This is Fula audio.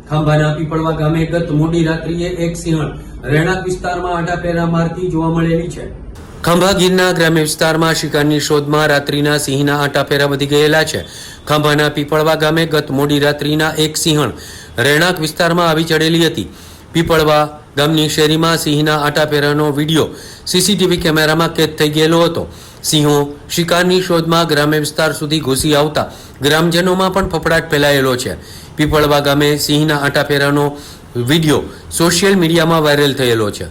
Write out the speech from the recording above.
ખાંભાના પીપળવા ગામે ગત મોડી રાત્રિએ એક સિંહણ રહેણાંક વિસ્તારમાં આંટાફેરા મારતી જોવા મળેલી છે। ખાંભા ગીરના ગ્રામ્ય વિસ્તારમાં શિકારની શોધમાં રાત્રિના સિંહના આંટાફેરા વધી ગયેલા છે। ખાંભાના પીપળવા ગામે ગત મોડી રાત્રિના એક સિંહણ રહેણાંક વિસ્તારમાં આવી ચડેલી હતી। પીપળવા ગામની શેરીમાં સિંહના આંટાફેરાનો વિડીયો સીસીટીવી કેમેરામાં કેદ થઈ ગયેલો હતો। સિંહો શિકારની શોધમાં ગ્રામ્ય વિસ્તાર સુધી ઘૂસી આવતા ગ્રામજનોમાં પણ ફફડાટ ફેલાયેલો છે। પીપળવા ગામે સિંહના આંટાફેરાનો વિડીયો સોશિયલ મીડિયામાં વાયરલ થયેલો છે।